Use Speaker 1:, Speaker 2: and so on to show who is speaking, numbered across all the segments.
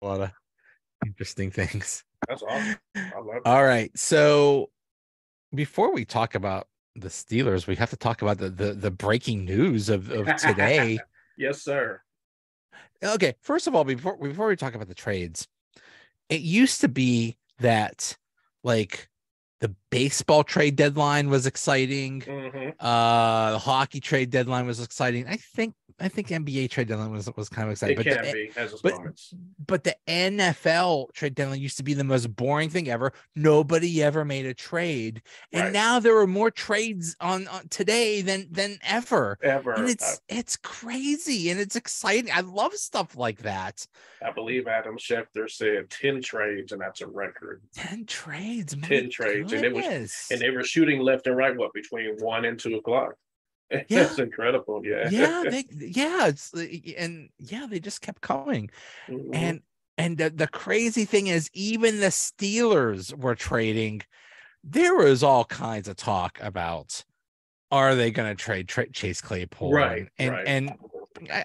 Speaker 1: A lot of interesting things.
Speaker 2: That's awesome. I love it.
Speaker 1: All right. So before we talk about the Steelers, we have to talk about the breaking news of today.
Speaker 2: Yes, sir.
Speaker 1: Okay, first of all, before we talk about the trades, it used to be that like the baseball trade deadline was exciting.
Speaker 2: Mm-hmm.
Speaker 1: The hockey trade deadline was exciting. I think NBA trade deadline was kind of exciting,
Speaker 2: It can be, has its
Speaker 1: but
Speaker 2: moments.
Speaker 1: but the NFL trade deadline used to be the most boring thing ever. Nobody ever made a trade, and
Speaker 2: Right.
Speaker 1: now there are more trades on today than ever, and
Speaker 2: Ever.
Speaker 1: it's crazy and it's exciting. I love stuff like that.
Speaker 2: I believe Adam Schefter said 10 trades, and that's a record.
Speaker 1: 10 trades, my
Speaker 2: 10 trades. And
Speaker 1: goodness.
Speaker 2: they were shooting left and right, what, between 1 and 2 o'clock.
Speaker 1: Yeah,
Speaker 2: That's incredible. Yeah.
Speaker 1: they just kept coming.
Speaker 2: Mm-hmm.
Speaker 1: And the crazy thing is, even the Steelers were trading. There was all kinds of talk about, are they going to trade Chase Claypool?
Speaker 2: Right.
Speaker 1: And
Speaker 2: Right.
Speaker 1: and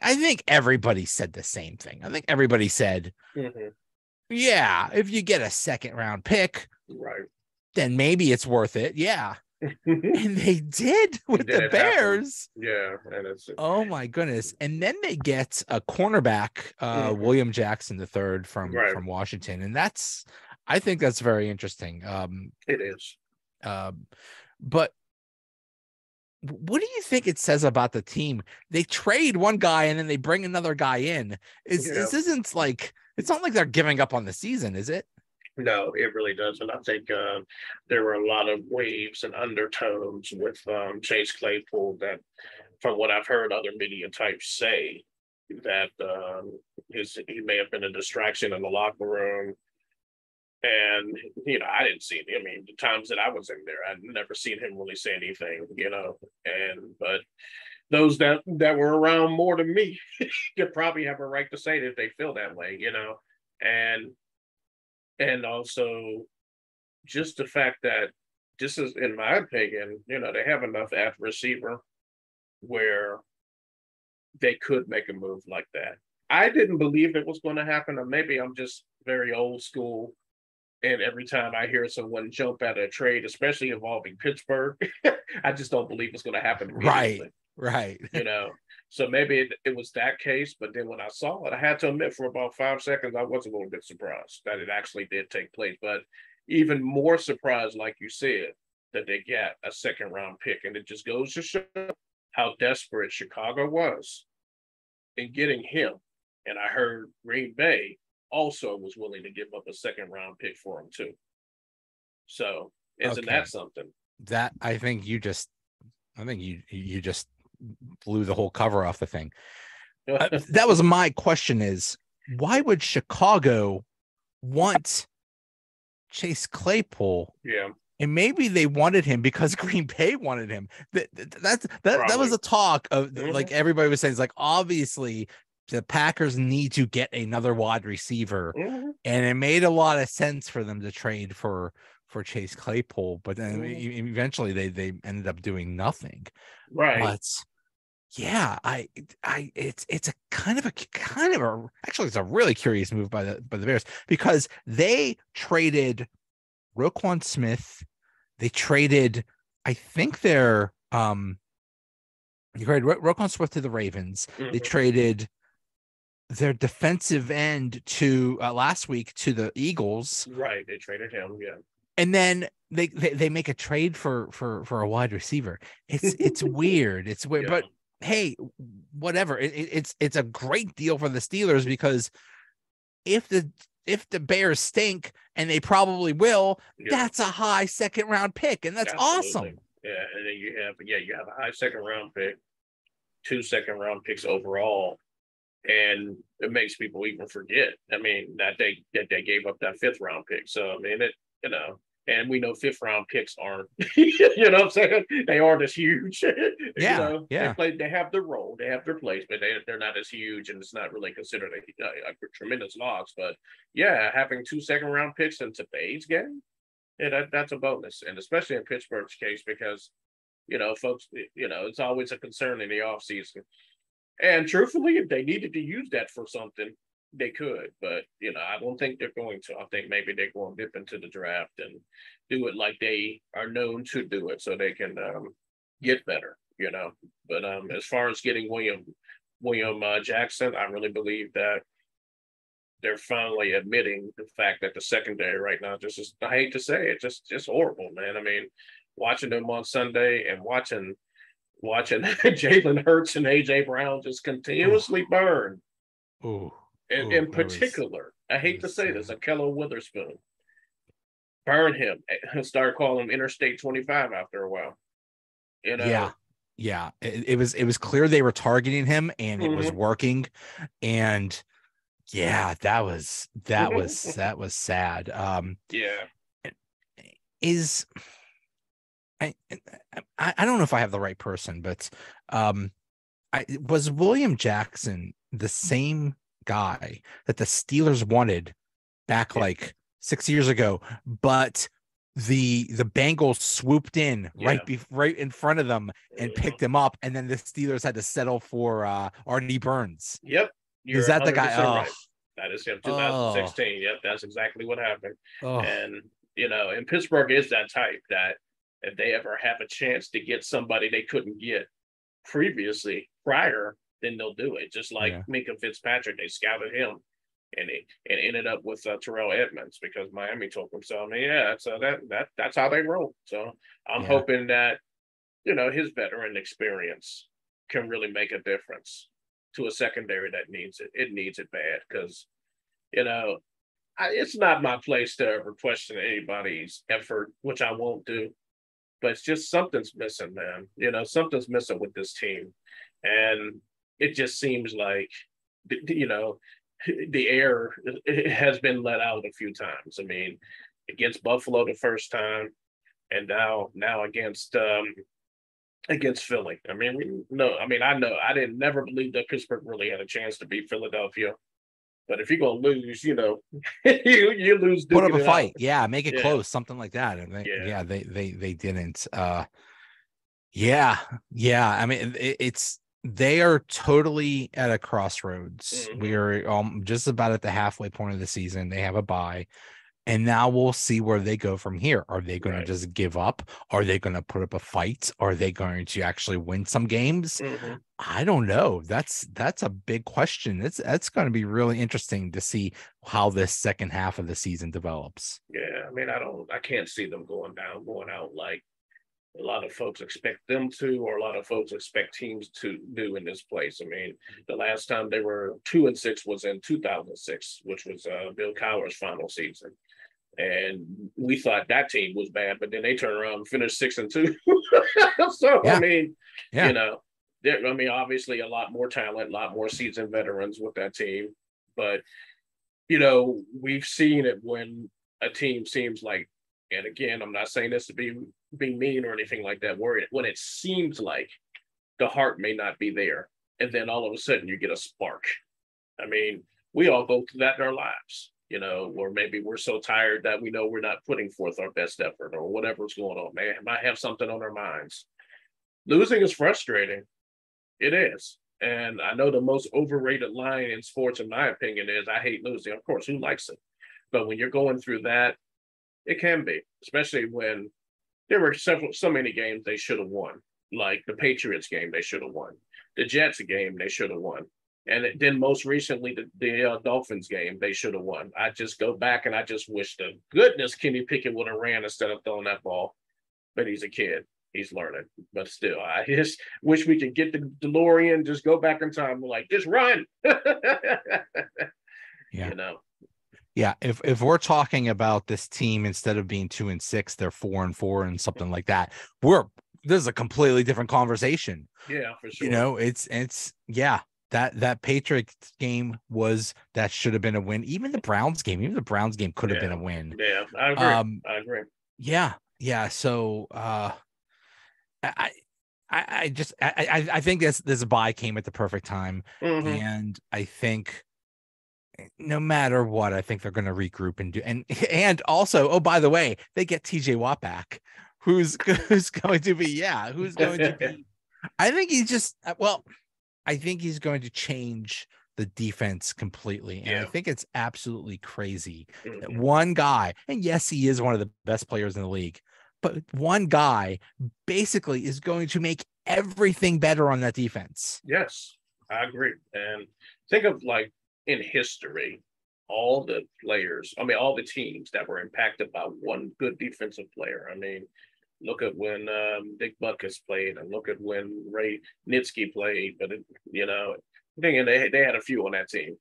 Speaker 1: I think everybody said the same thing. I think everybody said,
Speaker 2: Mm-hmm.
Speaker 1: yeah, if you get a second round pick,
Speaker 2: Right.
Speaker 1: then maybe it's worth it. Yeah. And they did
Speaker 2: And
Speaker 1: with
Speaker 2: then
Speaker 1: the
Speaker 2: it happened.
Speaker 1: Bears.
Speaker 2: Yeah. And it's
Speaker 1: Oh my goodness. And then they get a cornerback,
Speaker 2: mm-hmm.
Speaker 1: William Jackson the third
Speaker 2: Right.
Speaker 1: from Washington. And I think that's very interesting.
Speaker 2: It is.
Speaker 1: Um, but what do you think it says about the team? They trade one guy and then they bring another guy in.
Speaker 2: Yeah.
Speaker 1: This isn't like, it's not like they're giving up on the season, is it?
Speaker 2: No, it really doesn't. I think there were a lot of waves and undertones with Chase Claypool that, from what I've heard other media types say, that he may have been a distraction in the locker room. And, I didn't see it. I mean, the times that I was in there, I'd never seen him really say anything. But those that were around more than me could probably have a right to say that they feel that way. And also just the fact that, just as in my opinion, they have enough at receiver where they could make a move like that. I didn't believe it was going to happen, or maybe I'm just very old school. And every time I hear someone jump at a trade, especially involving Pittsburgh, I just don't believe it's going to happen
Speaker 1: Right.
Speaker 2: immediately.
Speaker 1: Right.
Speaker 2: you know. So maybe it was that case, but then when I saw it, I had to admit for about 5 seconds, I was a little bit surprised that it actually did take place. But even more surprised, like you said, that they got a second round pick. And it just goes to show how desperate Chicago was in getting him. And I heard Green Bay also was willing to give up a second round pick for him too. So isn't
Speaker 1: Okay.
Speaker 2: that something?
Speaker 1: That I think you just blew the whole cover off the thing. That was my question: is why would Chicago want Chase Claypool?
Speaker 2: Yeah,
Speaker 1: And maybe they wanted him because Green Bay wanted him. That was
Speaker 2: probably.
Speaker 1: a talk of,
Speaker 2: Mm-hmm.
Speaker 1: like, everybody was saying, it's like, obviously the Packers need to get another wide receiver,
Speaker 2: Mm-hmm.
Speaker 1: and it made a lot of sense for them to trade for Chase Claypool. But then
Speaker 2: Mm-hmm.
Speaker 1: eventually they ended up doing nothing.
Speaker 2: Right.
Speaker 1: But yeah, it's a kind of a actually, it's a really curious move by the Bears, because they traded Roquan Smith. They traded, I think they traded Roquan Smith to the Ravens. They
Speaker 2: Mm-hmm.
Speaker 1: traded their defensive end to last week to the Eagles,
Speaker 2: Right. They traded him. Yeah.
Speaker 1: and then they make a trade for a wide receiver. It's weird. It's weird,
Speaker 2: Yeah.
Speaker 1: but hey, whatever. It's a great deal for the Steelers, because if the Bears stink, and they probably will,
Speaker 2: Yeah.
Speaker 1: that's a high second round pick, and that's
Speaker 2: Absolutely.
Speaker 1: awesome.
Speaker 2: Yeah. And then you have a high second round pick, 2 second round picks overall. And it makes people even forget. I mean, that they gave up that fifth round pick. So I mean and we know fifth round picks aren't, what I'm saying? They aren't as huge.
Speaker 1: Yeah,
Speaker 2: They
Speaker 1: yeah.
Speaker 2: they have their role, they have their place, but they're not as huge, and it's not really considered a tremendous loss. But yeah, having 2 second round picks in today's game, yeah, that's a bonus, and especially in Pittsburgh's case, because folks, it's always a concern in the offseason. And truthfully, if they needed to use that for something, they could. But I don't think they're going to. I think maybe they're going to dip into the draft and do it like they are known to do it, so they can get better. But as far as getting William Jackson, I really believe that they're finally admitting the fact that the secondary right now just is, I hate to say it, just horrible, man. I mean, watching them on Sunday and watching Jalen Hurts and AJ Brown just continuously burn. In particular, I hate to say this, Akello Witherspoon. Burn him and start calling him Interstate 25 after a while.
Speaker 1: Yeah. It was clear they were targeting him and it was working. And yeah, that was sad. I don't know if I have the right person, but was William Jackson the same guy that the Steelers wanted back like 6 years ago, but the Bengals swooped in right in front of them and picked him up, and then the Steelers had to settle for Artie Burns?
Speaker 2: Yep.
Speaker 1: Is that the guy?
Speaker 2: Right. That is him, 2016. Yep, that's exactly what happened. And and Pittsburgh is that type that if they ever have a chance to get somebody they couldn't get prior, then they'll do it. Just like Minka Fitzpatrick, they scouted him and ended up with Terrell Edmonds because Miami told them so. I mean, so that's how they roll. So I'm hoping that his veteran experience can really make a difference to a secondary that needs it. It needs it bad because it's not my place to ever question anybody's effort, which I won't do. But it's just something's missing, man. Something's missing with this team. And it just seems like, the air has been let out a few times. I mean, against Buffalo the first time, and now against Philly. I mean, I didn't never believe that Pittsburgh really had a chance to beat Philadelphia. But if you're gonna lose, you lose.
Speaker 1: Put up a fight, make it close, something like that. And they didn't. I mean, they are totally at a crossroads. We are just about at the halfway point of the season. They have a bye, and now we'll see where they go from here. Are they going to just give up? Are they going to put up a fight? Are they going to actually win some games? I don't know. That's a big question. That's going to be really interesting to see how this second half of the season develops.
Speaker 2: Yeah, I mean, I can't see them going out like a lot of folks expect them to, or a lot of folks expect teams to do in this place. I mean, the last time they were 2-6 was in 2006, which was Bill Cowher's final season. And we thought that team was bad, but then they turned around and finished 6-2. So, I mean, obviously a lot more talent, a lot more seasoned veterans with that team. But, we've seen it when a team seems like, and again, I'm not saying this to be mean or anything like that, when it seems like the heart may not be there, and then all of a sudden you get a spark. I mean, we all go through that in our lives, or maybe we're so tired that we know we're not putting forth our best effort or whatever's going on. They might have something on their minds. Losing is frustrating. It is. And I know the most overrated line in sports, in my opinion, is I hate losing. Of course, who likes it? But when you're going through that, it can be, especially when there were so many games they should have won, like the Patriots game they should have won, the Jets game they should have won, and then most recently the Dolphins game they should have won. I just go back and I just wish to goodness Kenny Pickett would have ran instead of throwing that ball, but he's a kid. He's learning, but still, I just wish we could get the DeLorean, just go back in time, like just run.
Speaker 1: Yeah, if we're talking about this team, instead of being 2-6, they're 4-4 and something like that, this is a completely different conversation.
Speaker 2: Yeah, for sure.
Speaker 1: That Patriots game should have been a win. Even the Browns game could have been a win.
Speaker 2: Yeah, I agree.
Speaker 1: Yeah. So I think this bye came at the perfect time, and I think, no matter what, I think they're going to regroup and also, oh, by the way, they get TJ Watt back, who's going to be I think he's going to change the defense completely. And I
Speaker 2: Yeah.
Speaker 1: think it's absolutely crazy that
Speaker 2: Mhm.
Speaker 1: one guy, and yes, he is one of the best players in the league, but one guy basically is going to make everything better on that defense.
Speaker 2: Yes, I agree. And think of like in history, all the players, I mean, all the teams that were impacted by one good defensive player. I mean, look at when Dick Butkus played, and look at when Ray Nitsky played. But thinking they had a few on that team.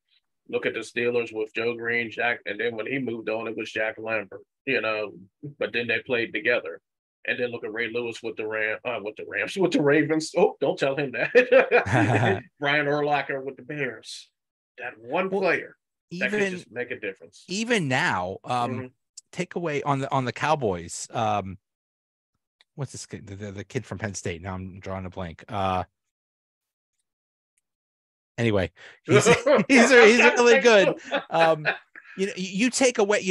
Speaker 2: Look at the Steelers with Joe Green, Jack, and then when he moved on, it was Jack Lambert. But then they played together. And then look at Ray Lewis with with the Ravens. Oh, don't tell him that. Brian Urlacher with the Bears. That one
Speaker 1: Well,
Speaker 2: player that could
Speaker 1: even
Speaker 2: just make a difference.
Speaker 1: even now,
Speaker 2: Mhm.
Speaker 1: take away on the Cowboys. What's this kid? The kid from Penn State. Now I'm drawing a blank. Anyway, he's he's really good. You take away,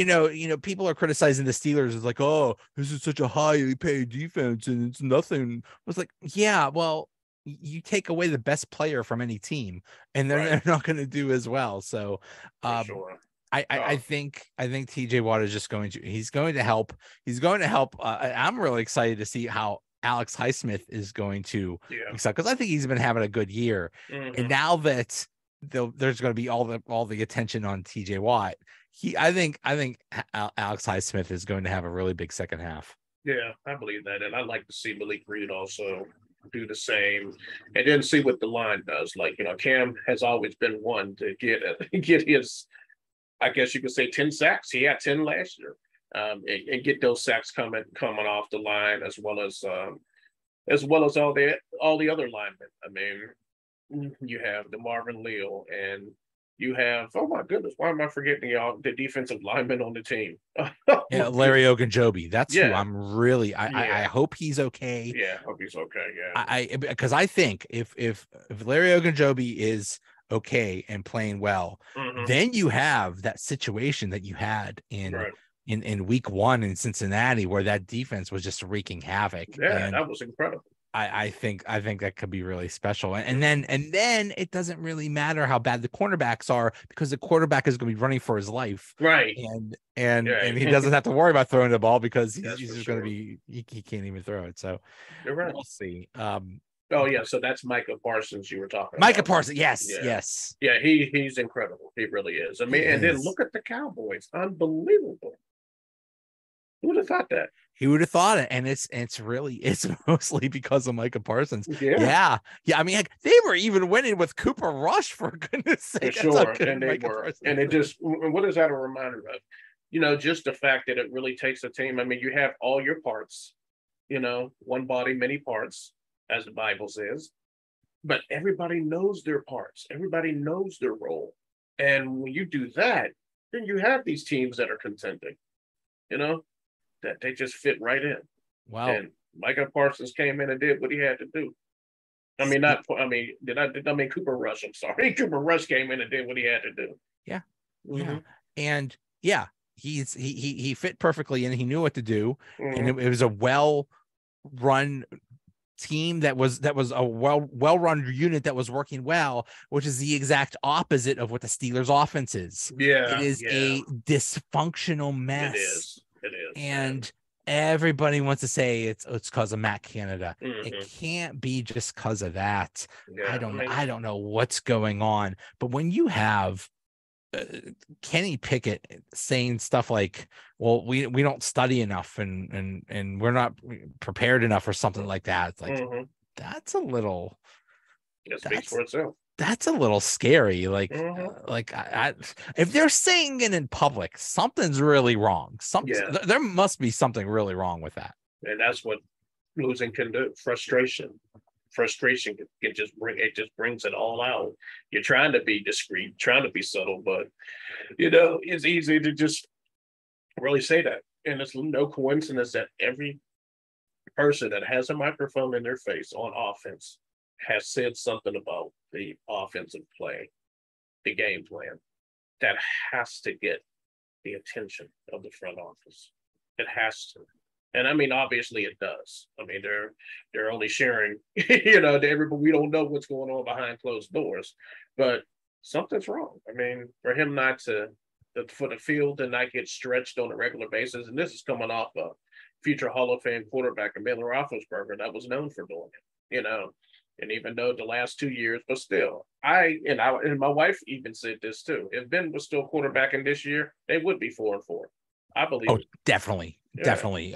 Speaker 1: people are criticizing the Steelers as like, oh, this is such a highly paid defense and it's nothing. I was like, yeah, well, you take away the best player from any team, and they're,
Speaker 2: Right.
Speaker 1: they're not going to do as well. So,
Speaker 2: For sure.
Speaker 1: I think TJ Watt is just he's going to help. He's going to help. I'm really excited to see how Alex Highsmith is going to excel, because I think he's been having a good year.
Speaker 2: Mhm.
Speaker 1: And now that there's going to be all the attention on TJ Watt, I think Alex Highsmith is going to have a really big second half.
Speaker 2: Yeah, I believe that. And I'd like to see Malik Reed also do the same, and then see what the line does. Like, Cam has always been one to get his, I guess you could say, 10 sacks. He had 10 last year. And get those sacks coming off the line, as well as all the other linemen. I mean, you have the Marvin Leal, and you have, oh my goodness, why am I forgetting the defensive lineman on the team?
Speaker 1: Yeah, Larry Ogunjobi. That's who
Speaker 2: Yeah.
Speaker 1: I'm really. I hope he's okay.
Speaker 2: Yeah, hope he's okay. Yeah.
Speaker 1: Because I think if Larry Ogunjobi is okay and playing well,
Speaker 2: Mhm.
Speaker 1: then you have that situation that you had
Speaker 2: Right.
Speaker 1: in week 1 in Cincinnati, where that defense was just wreaking havoc.
Speaker 2: Yeah,
Speaker 1: And
Speaker 2: that was incredible.
Speaker 1: I think that could be really special. And then it doesn't really matter how bad the cornerbacks are, because the quarterback is going to be running for his life.
Speaker 2: Right.
Speaker 1: And
Speaker 2: Yeah.
Speaker 1: he doesn't have to worry about throwing the ball, because he's
Speaker 2: That's
Speaker 1: just
Speaker 2: for
Speaker 1: going to
Speaker 2: sure.
Speaker 1: be, he can't even throw it. So
Speaker 2: You're right.
Speaker 1: we'll see.
Speaker 2: Oh yeah, so that's Micah Parsons you were talking
Speaker 1: Micah
Speaker 2: about.
Speaker 1: Parsons. Yes.
Speaker 2: Yeah.
Speaker 1: Yes.
Speaker 2: Yeah, he's incredible. He really is. I mean,
Speaker 1: He
Speaker 2: and then
Speaker 1: is.
Speaker 2: look at the Cowboys. Unbelievable. Who would have thought that?
Speaker 1: He would have thought it, and it's mostly because of Micah Parsons.
Speaker 2: Yeah.
Speaker 1: I mean, heck, they were even winning with Cooper Rush, for goodness sake.
Speaker 2: For sure. And they were. Parsons and it just, what is that a reminder of? Just the fact that it really takes a team. I mean, you have all your parts, one body, many parts, as the Bible says, but everybody knows their parts. Everybody knows their role. And when you do that, then you have these teams that are contending, that they just fit right in.
Speaker 1: Wow.
Speaker 2: And Micah Parsons came in and did what he had to do. I mean, Cooper Rush. I'm sorry. Cooper Rush came in and did what he had to do.
Speaker 1: Yeah.
Speaker 2: Mm-hmm.
Speaker 1: Yeah. And yeah, he fit perfectly, and he knew what to do.
Speaker 2: Mm-hmm.
Speaker 1: And it was a well-run team that was a well-run unit that was working well, which is the exact opposite of what the Steelers offense is.
Speaker 2: Yeah.
Speaker 1: It is a dysfunctional mess.
Speaker 2: It is.
Speaker 1: And everybody wants to say it's because of Matt Canada.
Speaker 2: Mm-hmm.
Speaker 1: It can't be just because of that.
Speaker 2: Yeah,
Speaker 1: I don't know what's going on. But when you have Kenny Pickett saying stuff like, well, we don't study enough, and we're not prepared enough, or something like that, it's like, that's a little,
Speaker 2: it speaks for itself.
Speaker 1: That's a little scary. Like,
Speaker 2: Mm-hmm.
Speaker 1: If they're saying it in public, something's really wrong. There must be something really wrong with that.
Speaker 2: And that's what losing can do. Frustration can just brings it all out. You're trying to be discreet, trying to be subtle, but it's easy to just really say that. And it's no coincidence that every person that has a microphone in their face on offense has said something about the offensive play, the game plan. That has to get the attention of the front office. It has to. And I mean, obviously it does. I mean, they're only sharing, to everybody. We don't know what's going on behind closed doors, but something's wrong. I mean, for him not to, for the field to not get stretched on a regular basis, and this is coming off a future Hall of Fame quarterback, Emmanuel Roethlisberger, that was known for doing it, And even though the last 2 years, but still, and my wife even said this too. If Ben was still quarterbacking this year, they would be 4-4. I believe.
Speaker 1: Oh, definitely. Yeah. Definitely.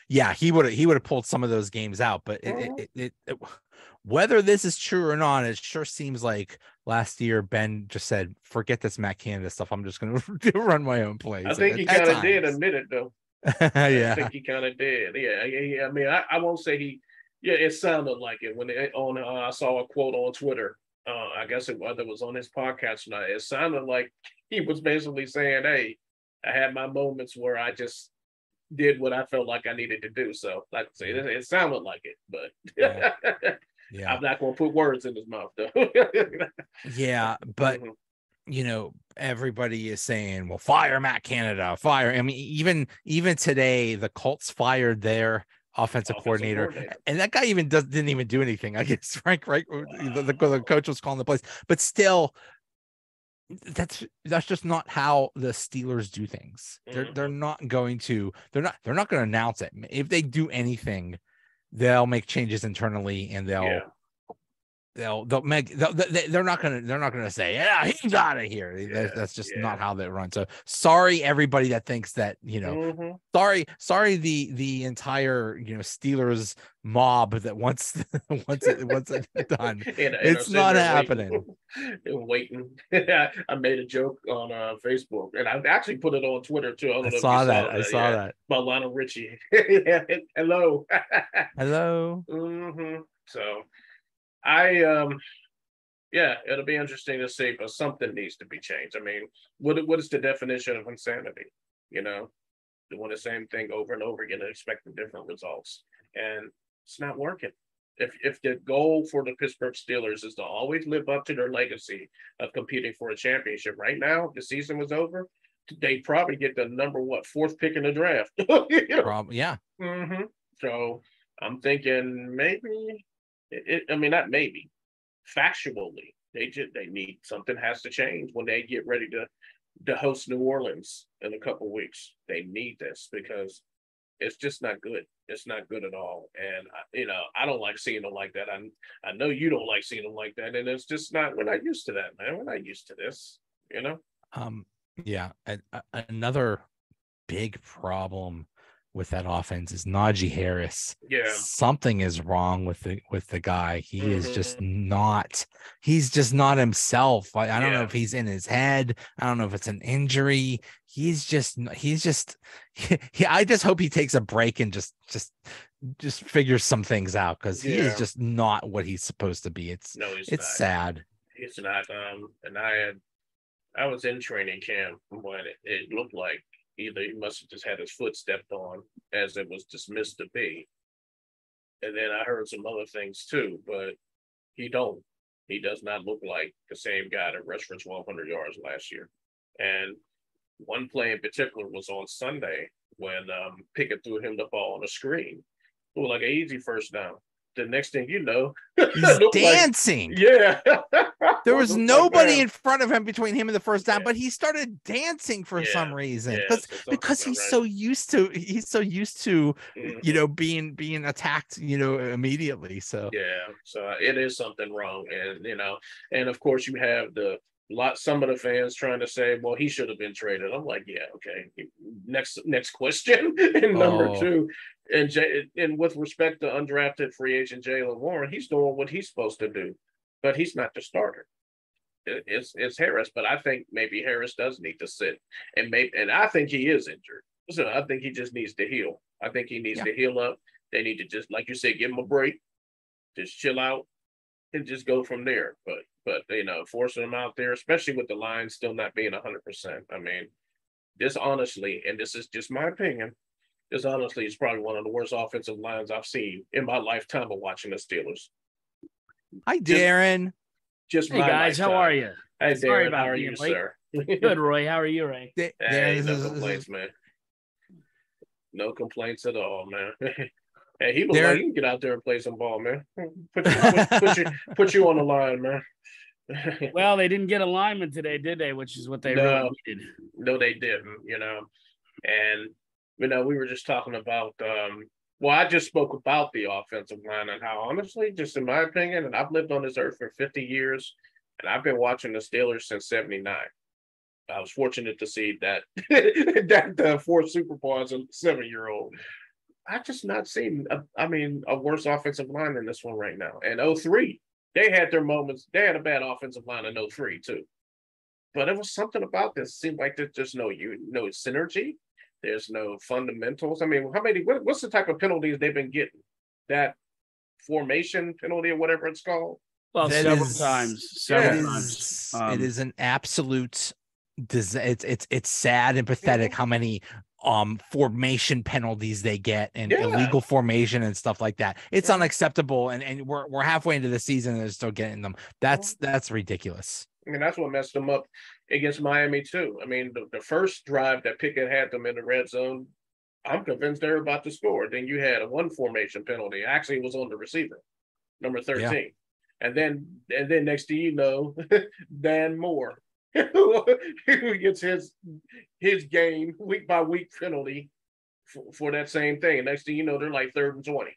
Speaker 1: Yeah, he would have pulled some of those games out, but whether this is true or not, it sure seems like last year Ben just said, forget this Matt Canada stuff. I'm just going to run my own plays.
Speaker 2: I think he kind of did admit it though.
Speaker 1: Yeah.
Speaker 2: I think he kind of did. Yeah. I mean, I won't say he, it sounded like it when I saw a quote on Twitter. I guess whether it was on his podcast or not, it sounded like he was basically saying, hey, I had my moments where I just did what I felt like I needed to do. So, like I say, it sounded like it, but yeah. I'm not going to put words in his mouth, though.
Speaker 1: Yeah, but everybody is saying, "Well, fire Matt Canada, fire." I mean, even today, the Colts fired their offensive coordinator, and that guy didn't even do anything. I guess right? Wow. The coach was calling the plays, but still. That's just not how the Steelers do things. They're not going to announce it. If they do anything, they'll make changes internally, and they're not gonna say, yeah, he's out of here. Yeah, that's just not how they run. So sorry, everybody that thinks that, sorry, the entire, Steelers mob that wants it done. It's not happening.
Speaker 2: Waiting. I made a joke on Facebook, and I actually put it on Twitter too. I
Speaker 1: saw that.
Speaker 2: About Lionel Richie. Hello.
Speaker 1: Hello.
Speaker 2: So it'll be interesting to see, but something needs to be changed. I mean, what is the definition of insanity? Doing the same thing over and over again and expecting different results, and it's not working. If the goal for the Pittsburgh Steelers is to always live up to their legacy of competing for a championship, right now the season was over, they probably get the fourth pick in the draft.
Speaker 1: Probably, yeah.
Speaker 2: So I'm thinking maybe. Not maybe. Factually, they need something has to change when they get ready to host New Orleans in a couple of weeks. They need this because it's just not good. It's not good at all. And I don't like seeing them like that. I know you don't like seeing them like that, and it's just not. We're not used to that, man. We're not used to this.
Speaker 1: Yeah. Another big problem with that offense is Najee Harris.
Speaker 2: Yeah,
Speaker 1: something is wrong with the guy. He is just not. He's just not himself. I don't know if he's in his head. I don't know if it's an injury. He's just. I just hope he takes a break and just figures some things out, because he is just not what he's supposed to be. It's sad.
Speaker 2: It's not. And I was in training camp when it looked like either he must have just had his foot stepped on, as it was dismissed to be. And then I heard some other things too, but he does not look like the same guy that rushed for 1,200 yards last year. And one play in particular was on Sunday when Pickett threw him the ball on a screen. It was like an easy first down. The next thing you know,
Speaker 1: he's dancing. There was nobody in front of him between him and the first down, but he started dancing for some reason, because he's so used to being attacked immediately. So
Speaker 2: so it is something wrong, and and of course you have some of the fans trying to say, well, he should have been traded. I'm like, yeah, okay. Next question. And number two, and with respect to undrafted free agent Jaylen Warren, he's doing what he's supposed to do, but he's not the starter. It's Harris, but I think maybe Harris does need to sit, and I think he is injured. So I think he just needs to heal. I think he needs to heal up. They need to just, like you said, give him a break, just chill out, and just go from there. But forcing him out there, especially with the line still not being 100%. I mean, this honestly, and this is just my opinion, this honestly is probably one of the worst offensive lines I've seen in my lifetime of watching the Steelers.
Speaker 1: Hi, Darren.
Speaker 2: Hey
Speaker 3: guys, how are you?
Speaker 2: Hey, Darren, how are you, sir?
Speaker 3: Good, Roy. How are you, Ray?
Speaker 2: No complaints, man. No complaints at all, man. Hey, he looks like he can get out there and play some ball, man. Put you on the line, man.
Speaker 3: Well, they didn't get alignment today, did they? Which is what they really needed.
Speaker 2: No, they didn't, And, we were just talking about, well, I just spoke about the offensive line and how, honestly, just in my opinion, and I've lived on this earth for 50 years, and I've been watching the Steelers since 79. I was fortunate to see that the 4th Super Bowl as a 7-year-old. I just not seen, a worse offensive line than this one right now. And 03, they had their moments. They had a bad offensive line in 03 too. But it was something about this. It seemed like there's no synergy. There's no fundamentals. What's the type of penalties they've been getting? That formation penalty or whatever it's called?
Speaker 3: Well, several times.
Speaker 1: It is an absolute. It's sad and pathetic how many formation penalties they get and illegal formation and stuff like that. It's unacceptable, and we're halfway into the season and they're still getting them. That's ridiculous.
Speaker 2: That's what messed them up against Miami too. The first drive that Pickett had them in the red zone, I'm convinced they're about to score. Then you had a 1 formation penalty. Actually, it was on the receiver, number 13. Yeah. And then next thing you know, Dan Moore who gets his game week by week penalty for that same thing. And next thing you know, they're like 3rd and 20.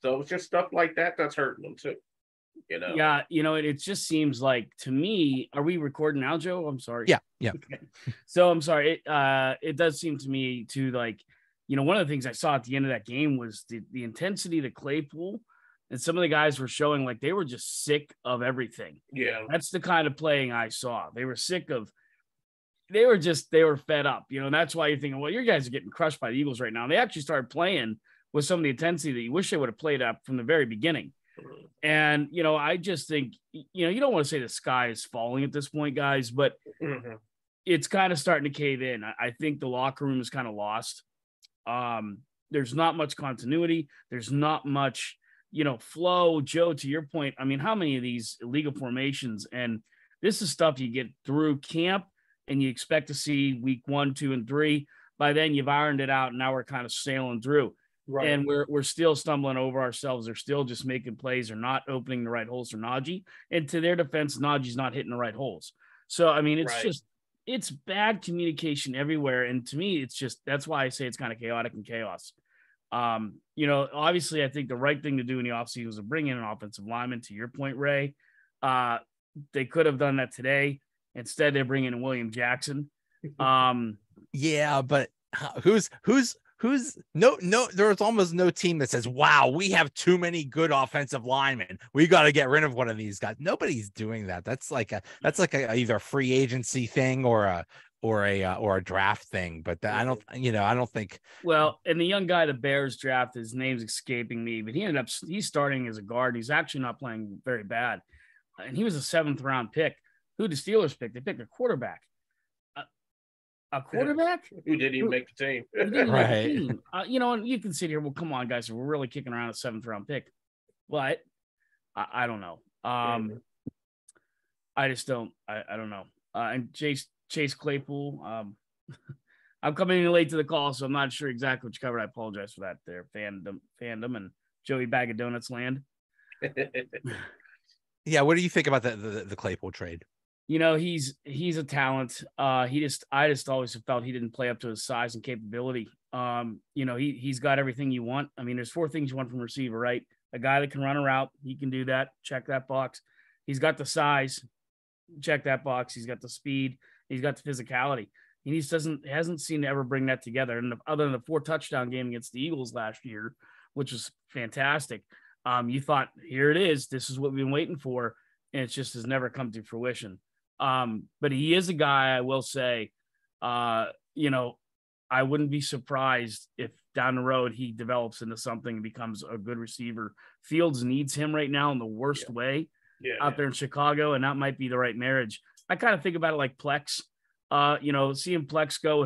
Speaker 2: So it's just stuff like that that's hurting them too.
Speaker 3: Yeah, it just seems like, to me, are we recording now, Joe? I'm sorry.
Speaker 1: Yeah.
Speaker 3: Okay. So I'm sorry. It does seem to me to, like, one of the things I saw at the end of that game was the intensity that Claypool and some of the guys were showing, like they were just sick of everything.
Speaker 2: Yeah.
Speaker 3: That's the kind of playing I saw. They were sick of, they were fed up, and that's why you're thinking, well, your guys are getting crushed by the Eagles right now. And they actually started playing with some of the intensity that you wish they would have played up from the very beginning. And, I just think, you don't want to say the sky is falling at this point, guys, but it's kind of starting to cave in. I think the locker room is kind of lost. There's not much continuity. There's not much, flow. Joe, to your point, how many of these illegal formations, and this is stuff you get through camp and you expect to see week 1, 2, and 3. By then you've ironed it out and now we're kind of sailing through. Right. And we're still stumbling over ourselves. They're still just making plays. They're not opening the right holes for Najee. And to their defense, Najee's not hitting the right holes. So, it's bad communication everywhere. And to me, it's just, that's why I say it's kind of chaotic and chaos. Obviously I think the right thing to do in the offseason was to bring in an offensive lineman, to your point, Ray. They could have done that today. Instead, they're bringing in William Jackson.
Speaker 1: Yeah, but who's there's almost no team that says, wow, we have too many good offensive linemen, we got to get rid of one of these guys. Nobody's doing that. That's like either a free agency thing or a draft thing. But I don't think. Well,
Speaker 3: and the young guy the Bears drafted, his name's escaping me, but he's starting as a guard. He's actually not playing very bad, and he was a 7th round pick. Who the Steelers picked? They picked a quarterback. A quarterback
Speaker 2: who didn't even make the team.
Speaker 1: Right.
Speaker 3: And you can sit here, well, come on, guys, we're really kicking around a 7th round pick. But I don't know. I just don't. I don't know. And Chase Claypool. I'm coming in late to the call, so I'm not sure exactly what you covered. I apologize for that. There, fandom, and Joey Bag of Donuts land.
Speaker 1: Yeah, what do you think about the Claypool trade?
Speaker 3: He's a talent. I just always felt he didn't play up to his size and capability. He's got everything you want. There's 4 things you want from a receiver, right? A guy that can run a route, he can do that. Check that box. He's got the size. Check that box. He's got the speed. He's got the physicality. He just hasn't seemed to ever bring that together. And other than the 4 touchdown game against the Eagles last year, which was fantastic, you thought, here it is. This is what we've been waiting for, and it just has never come to fruition. But he is a guy, I will say, I wouldn't be surprised if down the road he develops into something and becomes a good receiver. Fields needs him right now in the worst way out there in Chicago, and that might be the right marriage. I kind of think about it like Plex. Seeing Plex go,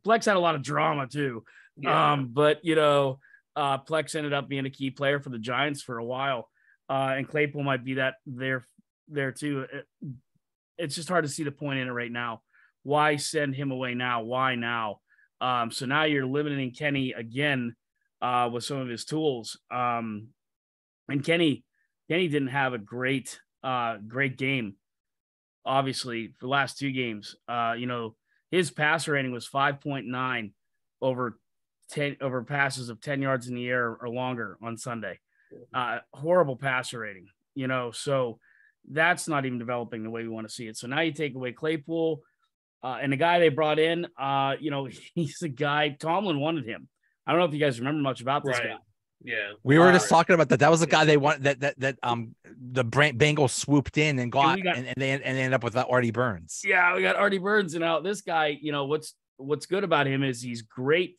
Speaker 3: Plex had a lot of drama too. Yeah. But Plex ended up being a key player for the Giants for a while. And Claypool might be that there too. It's just hard to see the point in it right now. Why send him away now? Why now? So now you're limiting Kenny again with some of his tools. And Kenny didn't have a great game. obviously for the last 2 games. His passer rating was 5.9 over passes of 10 yards in the air or longer on Sunday. Horrible passer rating, so that's not even developing the way we want to see it. So now you take away Claypool and the guy they brought in, he's a guy, Tomlin wanted him. I don't know if you guys remember much about this guy.
Speaker 2: Yeah,
Speaker 1: we were just talking about that. That was the guy they want. That the Bengals swooped in and got, and they ended up with Artie Burns.
Speaker 3: Yeah, we got Artie Burns, and now this guy. What's good about him is he's great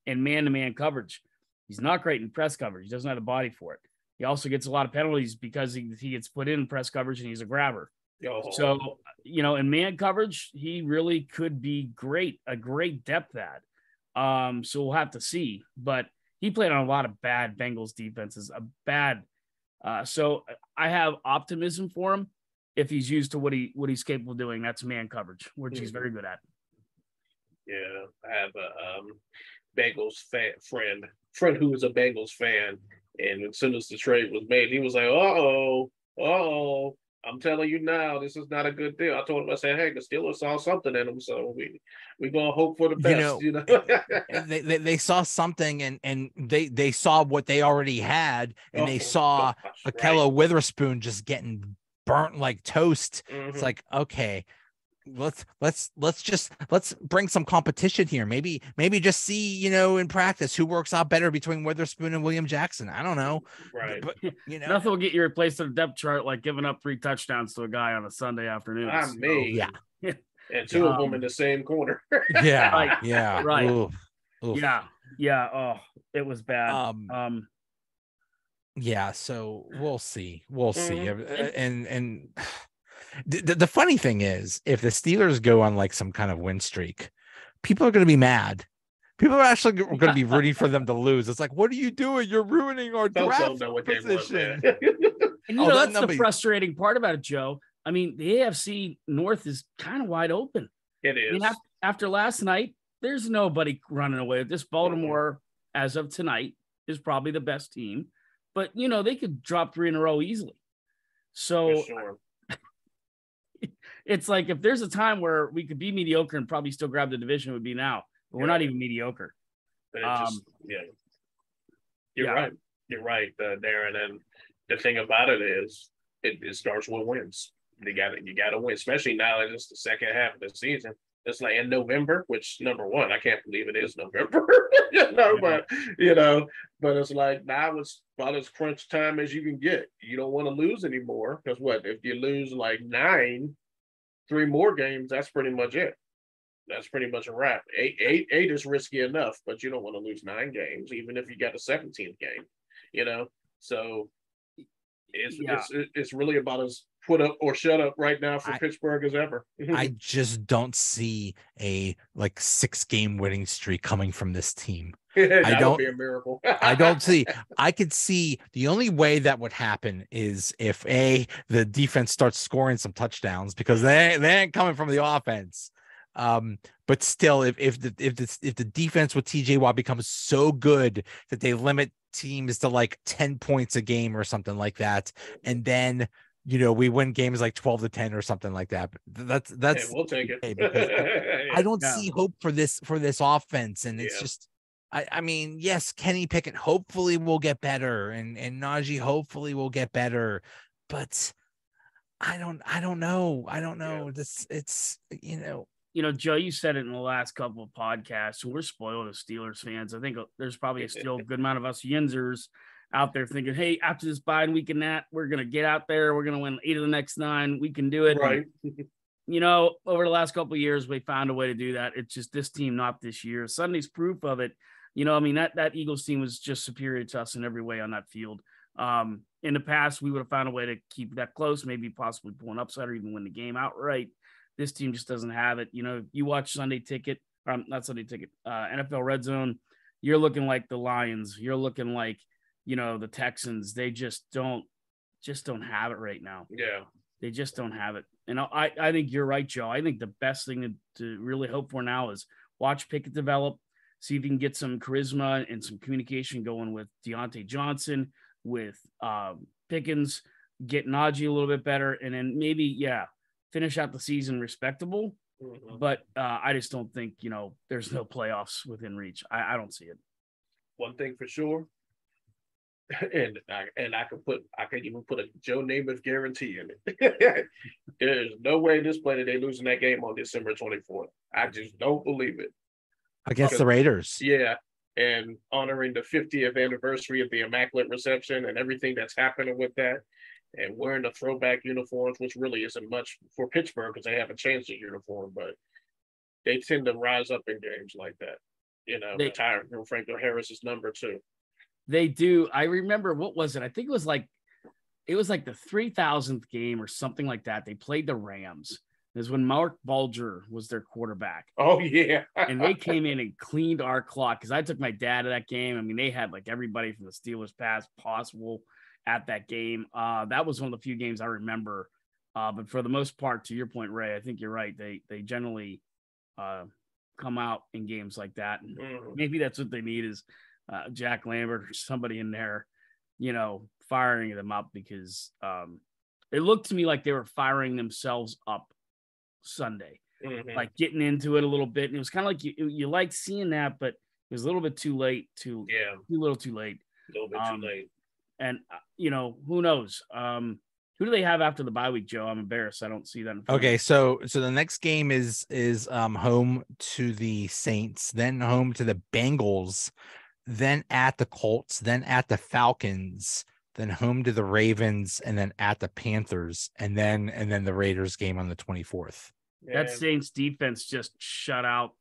Speaker 3: in man-to-man coverage. He's not great in press coverage. He doesn't have the body for it. He also gets a lot of penalties because he gets put in press coverage and he's a grabber. So in man coverage, he really could be a great depth add. So we'll have to see, but. He played on a lot of bad Bengals defenses, so I have optimism for him if he's used to what he's capable of doing. That's man coverage, which he's very good at.
Speaker 2: Yeah, I have a Bengals friend who was a Bengals fan, and as soon as the trade was made, he was like, "Uh-oh, I'm telling you now, this is not a good deal." I told him, I said, "Hey, the Steelers saw something in him, so we gonna hope for the best."
Speaker 1: They saw something, and they saw what they already had, and they saw Ahkello Witherspoon just getting burnt like toast. Mm-hmm. It's like, okay, let's bring some competition here. Maybe just see, in practice who works out better between Witherspoon and William Jackson. I don't know.
Speaker 2: Right.
Speaker 3: But nothing will get you replaced on the depth chart like giving up 3 touchdowns to a guy on a Sunday afternoon.
Speaker 2: Yeah. And 2 of them in the same corner.
Speaker 1: Yeah.
Speaker 3: Right.
Speaker 1: Yeah.
Speaker 3: Right.
Speaker 1: Oof.
Speaker 3: Yeah. Yeah. Oh, it was bad.
Speaker 1: Yeah, so we'll see. And the funny thing is, if the Steelers go on like some kind of win streak, people are going to be mad. People are actually going to be rooting for them to lose. It's like, what are you doing? You're ruining our draft position.
Speaker 3: And that's the frustrating part about it, Joe. I mean, the AFC North is kind of wide open.
Speaker 2: It is.
Speaker 3: After last night, there's nobody running away with this. Baltimore, as of tonight, is probably the best team. But, they could drop 3 in a row easily. So
Speaker 2: sure.
Speaker 3: It's like if there's a time where we could be mediocre and probably still grab the division, it would be now. But we're not even mediocre.
Speaker 2: You're right. You're right, Darren. And the thing about it is, it starts with wins. You got to win, especially now that it's the second half of the season. It's like in November, which number one, I can't believe it is November, but it's like now it's about as crunch time as you can get. You don't want to lose anymore because if you lose like 3 more games, that's pretty much it. That's pretty much a wrap. Eight is risky enough, but you don't want to lose 9 games, even if you got a 17th game, So it's really about as put up or shut up right now for Pittsburgh as ever.
Speaker 1: I just don't see a 6-game winning streak coming from this team.
Speaker 2: That would be a miracle.
Speaker 1: I don't see. I could see the only way that would happen is if the defense starts scoring some touchdowns because they ain't coming from the offense. But still, if the defense with TJ Watt becomes so good that they limit teams to 10 points a game or something like that, and then we win games 12-10 or something like that. That's
Speaker 2: we'll take it.
Speaker 1: I don't see hope for this offense, and it's just. I mean, yes, Kenny Pickett hopefully will get better, and Najee hopefully will get better, but I don't know. It's
Speaker 3: Joe, you said it in the last couple of podcasts. We're spoiled as Steelers fans. I think there's probably still a good amount of us Yinzers out there thinking, hey, after this bye week and that, we're going to get out there. We're going to win 8 of the next 9. We can do it.
Speaker 2: Right.
Speaker 3: Over the last couple of years, we found a way to do that. It's just this team, not this year. Sunday's proof of it. That Eagles team was just superior to us in every way on that field. In the past, we would have found a way to keep that close, maybe possibly pull an upset or even win the game outright. This team just doesn't have it. You watch Sunday Ticket, not Sunday Ticket, NFL Red Zone, you're looking like the Lions. You're looking like, the Texans. They just don't have it right now.
Speaker 2: Yeah.
Speaker 3: They just don't have it. And I think you're right, Joe. I think the best thing to really hope for now is watch Pickett develop, see if you can get some charisma and some communication going with Deontay Johnson, with Pickens, get Najee a little bit better, and then maybe, finish out the season respectable.
Speaker 2: Mhm.
Speaker 3: But I just don't think, there's no playoffs within reach. I don't see it.
Speaker 2: One thing for sure, and I can even put a Joe Namath guarantee in it. There's no way this player they losing that game on December 24th. I just don't believe it.
Speaker 1: Against the Raiders.
Speaker 2: Yeah, and honoring the 50th anniversary of the Immaculate Reception and everything that's happening with that, and wearing the throwback uniforms, which really isn't much for Pittsburgh because they haven't changed the uniform, but they tend to rise up in games like that. Retire Franco Harris's number 2.
Speaker 3: They do. I remember, what was it? I think it was like the 3,000th game or something like that. They played the Rams. It was when Mark Bulger was their quarterback.
Speaker 2: Oh, yeah.
Speaker 3: And they came in and cleaned our clock because I took my dad to that game. I mean, they had like everybody from the Steelers past possible at that game. That was one of the few games I remember. But for the most part, to your point, Ray, I think you're right. They generally come out in games like that. And maybe that's what they need is Jack Lambert or somebody in there, firing them up because it looked to me like they were firing themselves up Sunday, like getting into it a little bit. And it was kind of like you like seeing that, but it was a little bit too late. Too little too late.
Speaker 2: A little bit too late.
Speaker 3: And, who knows? Who do they have after the bye week, Joe? I'm embarrassed. I don't see that.
Speaker 1: Okay, so the next game is home to the Saints, then home to the Bengals, then at the Colts, then at the Falcons, then home to the Ravens, and then at the Panthers, and then the Raiders game on the 24th.
Speaker 3: That Saints defense just shut out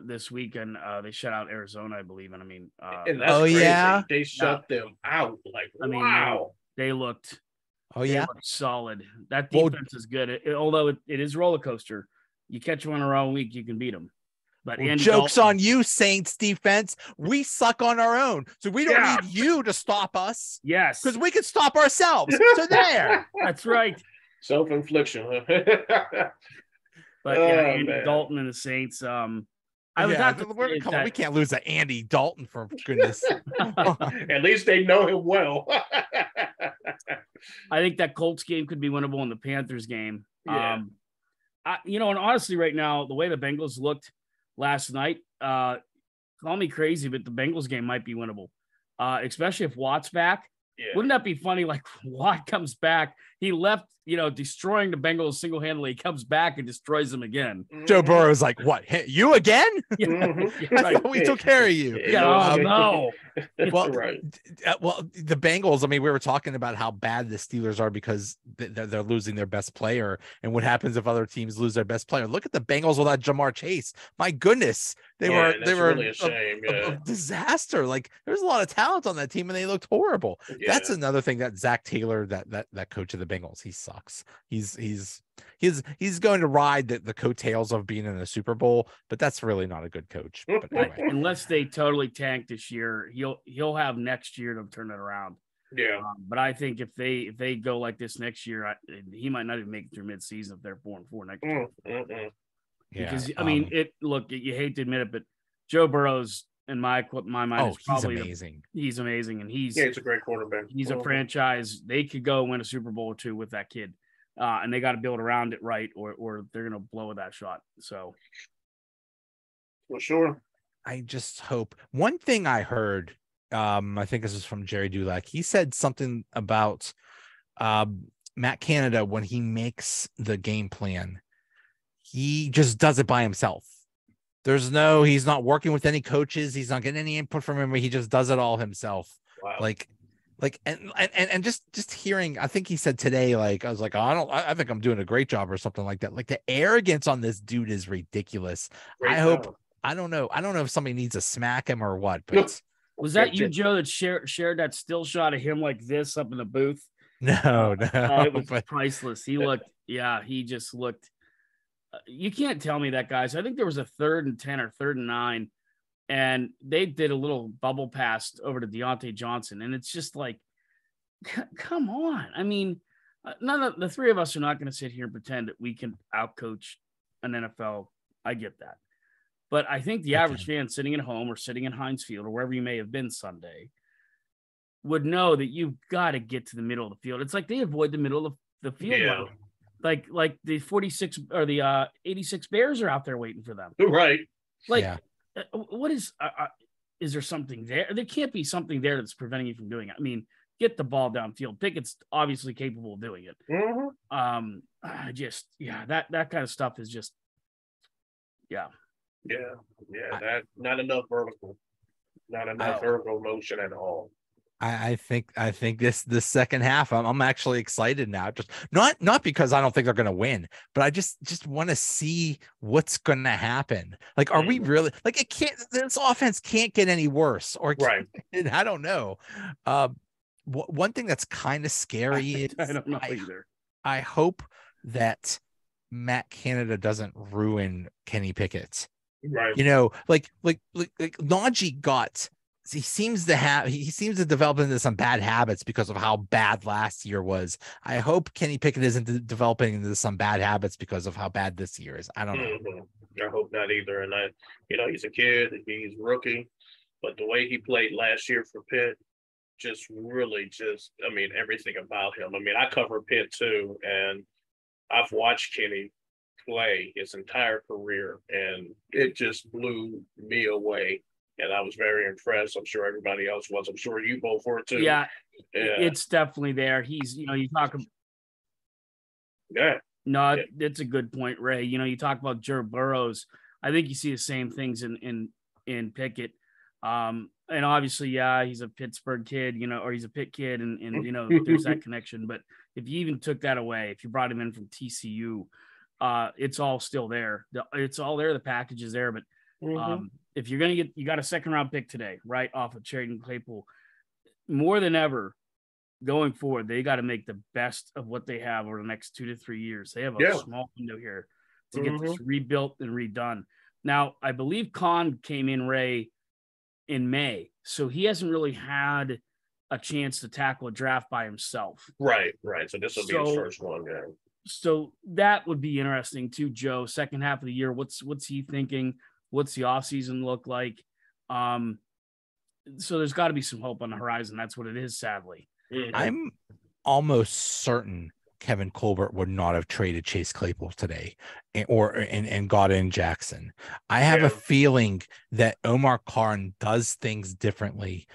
Speaker 3: this weekend. They shut out Arizona, I believe. And I mean,
Speaker 2: and that's crazy. Yeah, they shut them out. Like, wow,
Speaker 3: they looked.
Speaker 1: Oh yeah,
Speaker 3: solid. That defense is good. Although it is roller coaster. You catch them on a wrong week, you can beat them. But
Speaker 1: joke's on you, Saints defense. We suck on our own, so we don't need you to stop us.
Speaker 3: Yes,
Speaker 1: because we can stop ourselves. So there.
Speaker 3: That's right.
Speaker 2: Self-infliction.
Speaker 3: But Andy Dalton and the Saints.
Speaker 1: We can't lose to Andy Dalton, for goodness.
Speaker 2: At least they know him well.
Speaker 3: I think that Colts game could be winnable in the Panthers game.
Speaker 2: Yeah.
Speaker 3: And honestly, right now, the way the Bengals looked last night, call me crazy, but the Bengals game might be winnable, especially if Watt's back.
Speaker 2: Yeah.
Speaker 3: Wouldn't that be funny? Like Watt comes back, he left, destroying the Bengals single-handedly. He comes back and destroys them again.
Speaker 1: Joe Burrow's like, "What? You again?
Speaker 3: Right.
Speaker 1: We took care of you."
Speaker 3: Yeah, no.
Speaker 1: Well, the Bengals. I mean, we were talking about how bad the Steelers are because they're losing their best player, and what happens if other teams lose their best player? Look at the Bengals without Jamar Chase. My goodness, they were
Speaker 2: really a shame.
Speaker 1: A disaster. Like, there's a lot of talent on that team, and they looked horrible.
Speaker 2: Yeah.
Speaker 1: That's another thing that Zach Taylor, that coach of the Bengals, he sucks. He's going to ride the coattails of being in the Super Bowl, but that's really not a good coach. But anyway.
Speaker 3: Unless they totally tank this year, he'll have next year to turn it around.
Speaker 2: Yeah.
Speaker 3: But I think if they go like this next year, he might not even make it through midseason if they're 4-4 next year.
Speaker 2: Yeah.
Speaker 3: Because I mean, you hate to admit it, but Joe Burrow's in my mind is probably
Speaker 1: amazing.
Speaker 3: He's amazing, and he's
Speaker 2: a great quarterback.
Speaker 3: He's a franchise. They could go win a Super Bowl or two with that kid, and they got to build around it right, or they're gonna blow with that shot. So,
Speaker 2: for sure.
Speaker 1: I just hope. One thing I heard, I think this is from Jerry Dulac. He said something about Matt Canada when he makes the game plan. He just does it by himself. He's not working with any coaches. He's not getting any input from him. He just does it all himself.
Speaker 2: Wow.
Speaker 1: And just hearing, I think he said today, like, I was like, I think I'm doing a great job or something like that. Like, the arrogance on this dude is ridiculous. I don't know if somebody needs to smack him or what, but
Speaker 3: was that you, Joe, that shared that still shot of him like this up in the booth?
Speaker 1: No.
Speaker 3: It was priceless. He just looked. You can't tell me that, guys. I think there was a 3rd and 10 or 3rd and 9, and they did a little bubble pass over to Deontay Johnson, and it's just like, come on. I mean, none of the three of us are not going to sit here and pretend that we can outcoach an NFL. I get that, but I think the average fan sitting at home or sitting in Heinz Field or wherever you may have been Sunday would know that you've got to get to the middle of the field. It's like they avoid the middle of the field.
Speaker 2: Yeah.
Speaker 3: like the 46 or the 86 Bears are out there waiting for them.
Speaker 2: Right.
Speaker 3: Like, what is there something there? There can't be something there that's preventing you from doing it. I mean, get the ball downfield. Pickett's obviously capable of doing it.
Speaker 2: Mm-hmm.
Speaker 3: That kind of stuff is just,
Speaker 2: yeah. That not enough vertical motion at all.
Speaker 1: I think this second half, I'm actually excited now. Just not because I don't think they're going to win, but I just want to see what's going to happen. Like, are we really like it? This offense can't get any worse, or
Speaker 2: right?
Speaker 1: I don't know. One thing that's kind of scary is
Speaker 3: I don't know either.
Speaker 1: I hope that Matt Canada doesn't ruin Kenny Pickett.
Speaker 2: Right.
Speaker 1: You know, like Najee got. He seems to develop into some bad habits because of how bad last year was. I hope Kenny Pickett isn't developing into some bad habits because of how bad this year is. I don't know.
Speaker 2: I hope not either. And he's a kid, he's rookie, but the way he played last year for Pitt, everything about him. I mean, I cover Pitt too, and I've watched Kenny play his entire career, and it just blew me away. And I was very impressed. I'm sure everybody else was. I'm sure you both were too.
Speaker 3: Yeah. It's definitely there. He's, you talk about.
Speaker 2: Yeah.
Speaker 3: No, it's a good point, Ray. You talk about Joe Burrows. I think you see the same things in Pickett. And obviously, he's a Pittsburgh kid, or he's a Pitt kid, and there's that connection. But if you even took that away, if you brought him in from TCU, it's all still there. It's all there. The package is there, but. If you're going to you got a second round pick today, right off of Chase Claypool, more than ever going forward, they got to make the best of what they have over the next 2 to 3 years. They have a small window here to get this rebuilt and redone. Now, I believe Khan came in, Ray, in May, so he hasn't really had a chance to tackle a draft by himself.
Speaker 2: Right. So this will be his first one. Yeah.
Speaker 3: So that would be interesting too, Joe. Second half of the year, what's he thinking? What's the offseason look like? So there's got to be some hope on the horizon. That's what it is, sadly.
Speaker 1: I'm almost certain Kevin Colbert would not have traded Chase Claypool today and got in Jackson. I have a feeling that Omar Khan does things differently,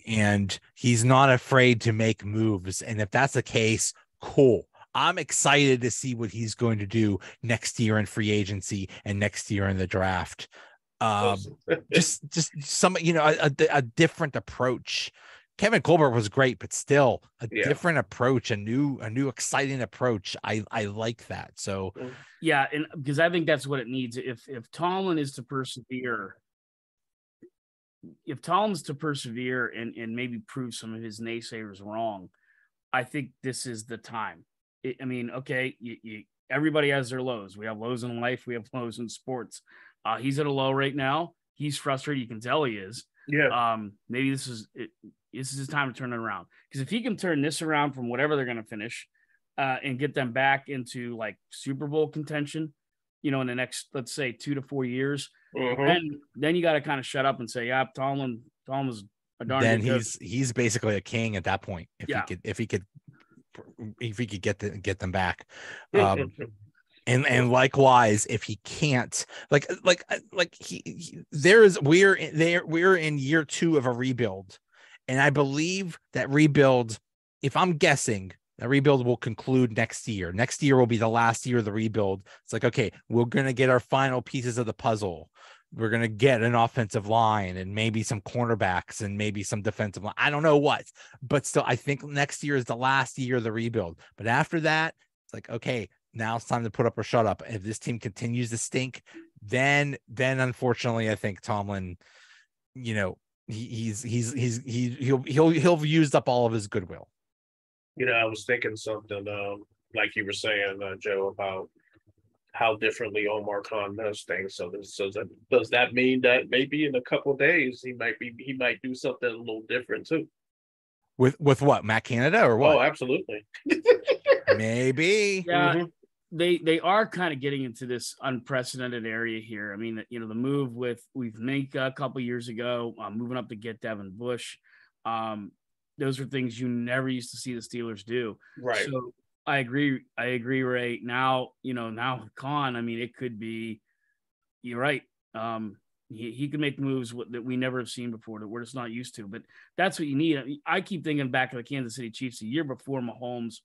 Speaker 1: and he's not afraid to make moves. And if that's the case, cool. I'm excited to see what he's going to do next year in free agency and next year in the draft. Just some, a different approach. Kevin Colbert was great, but still a different approach, a new exciting approach. I like that. So
Speaker 3: and because I think that's what it needs. If Tomlin is to persevere, and maybe prove some of his naysayers wrong, I think this is the time. Everybody has their lows. We have lows in life. We have lows in sports. He's at a low right now. He's frustrated. You can tell he is.
Speaker 2: Yeah.
Speaker 3: Maybe this is his time to turn it around. Because if he can turn this around from whatever they're going to finish and get them back into like Super Bowl contention, in the next, let's say 2 to 4 years, then you got to kind of shut up and say, Tomlin's a darn good coach.
Speaker 1: He's basically a king at that point. If he could get them back. And likewise, if he can't, we're in year 2 of a rebuild. And I believe that rebuild, if I'm guessing, that rebuild will conclude next year. Next year will be the last year of the rebuild. It's like, okay, we're going to get our final pieces of the puzzle. We're going to get an offensive line and maybe some cornerbacks and maybe some defensive line. I don't know what, but still, I think next year is the last year of the rebuild. But after that, it's like, okay, now it's time to put up or shut up. If this team continues to stink, then unfortunately, I think Tomlin, he'll used up all of his goodwill.
Speaker 2: I was thinking something like you were saying, Joe, about how differently Omar Khan does things. So does that mean that maybe in a couple of days he might do something a little different too?
Speaker 1: With what, Matt Canada or what?
Speaker 2: Oh, absolutely.
Speaker 1: Maybe.
Speaker 3: Yeah. They are kind of getting into this unprecedented area here. I mean, the move with Minka a couple years ago, moving up to get Devin Bush. Those are things you never used to see the Steelers do.
Speaker 2: Right.
Speaker 3: So I agree, Ray. Now, now with Khan, I mean, it could be, you're right. He can make moves that we never have seen before, that we're just not used to. But that's what you need. I keep thinking back to the Kansas City Chiefs the year before Mahomes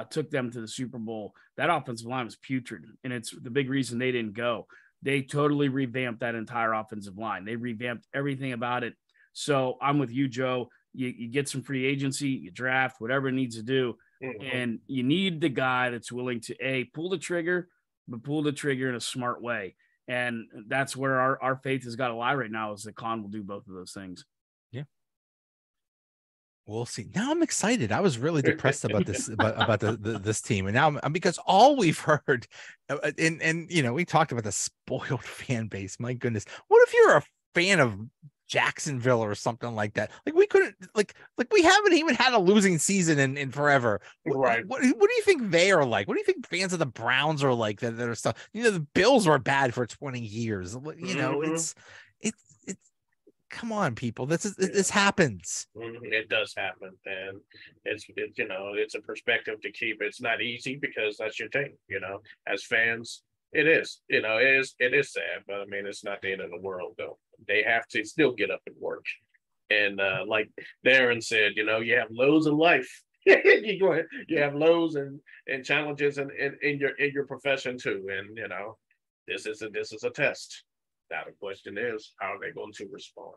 Speaker 3: took them to the Super Bowl. That offensive line was putrid, and it's the big reason they didn't go. They totally revamped that entire offensive line. They revamped everything about it. So I'm with you, Joe. You get some free agency, you draft, whatever it needs to do. And you need the guy that's willing to pull the trigger, but pull the trigger in a smart way. And that's where our faith has got to lie right now, is that Khan will do both of those things.
Speaker 1: Yeah. We'll see. Now I'm excited. I was really depressed about this, about this team. And now because all we've heard, and we talked about the spoiled fan base. My goodness. What if you're a fan of Jacksonville or something like that? Like we couldn't, like we haven't even had a losing season in forever.
Speaker 2: Right.
Speaker 1: What do you think they are like? What do you think fans of the Browns are like that are stuff? The Bills were bad for 20 years. It's come on, people. This happens.
Speaker 2: It does happen, and it's a perspective to keep. It's not easy because that's your thing. As fans, it is. It is sad, but I mean, it's not the end of the world though. They have to still get up and work. And like Darren said, you have lows in life. You have lows and challenges in your profession too. And this is a test. Now the question is, how are they going to respond?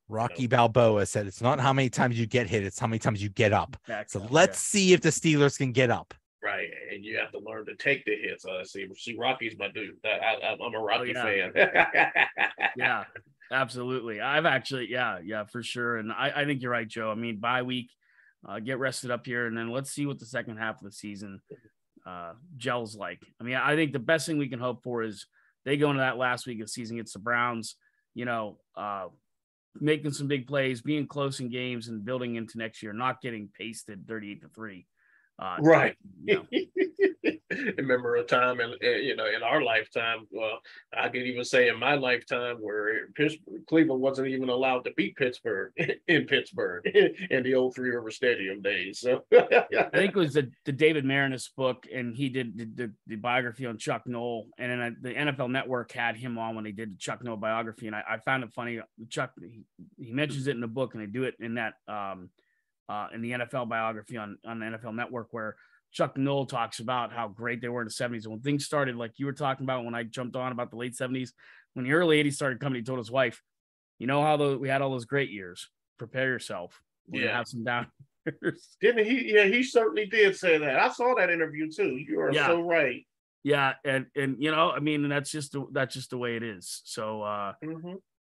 Speaker 1: Rocky Balboa said, "It's not how many times you get hit; it's how many times you get up."
Speaker 3: Exactly.
Speaker 1: So let's see if the Steelers can get up.
Speaker 2: Right, and you have to learn to take the hits. See, Rocky's my dude. I'm a Rocky fan.
Speaker 3: Yeah, absolutely. I've actually, for sure. And I think you're right, Joe. I mean, bye week, get rested up here, and then let's see what the second half of the season gels like. I mean, I think the best thing we can hope for is they go into that last week of the season against the Browns, making some big plays, being close in games, and building into next year, not getting pasted 38-3.
Speaker 2: Right. Remember a time in our lifetime, well, I could even say in my lifetime, where Cleveland wasn't even allowed to beat Pittsburgh in Pittsburgh in the old Three River Stadium days. So
Speaker 3: I think it was the David Marinus book, and he did the biography on Chuck Noll, and then the NFL Network had him on when they did the Chuck Noll biography, and I found it funny. Chuck, he mentions it in the book, and they do it in that in the NFL biography on the NFL Network, where Chuck Noll talks about how great they were in the 70s. And when things started, like you were talking about when I jumped on about the late 70s, when the early 80s started coming, he told his wife, how we had all those great years. Prepare yourself. We're gonna have some down years.
Speaker 2: Didn't he? Yeah, he certainly did say that. I saw that interview too. You are so right.
Speaker 3: Yeah, and I mean, that's just the way it is. So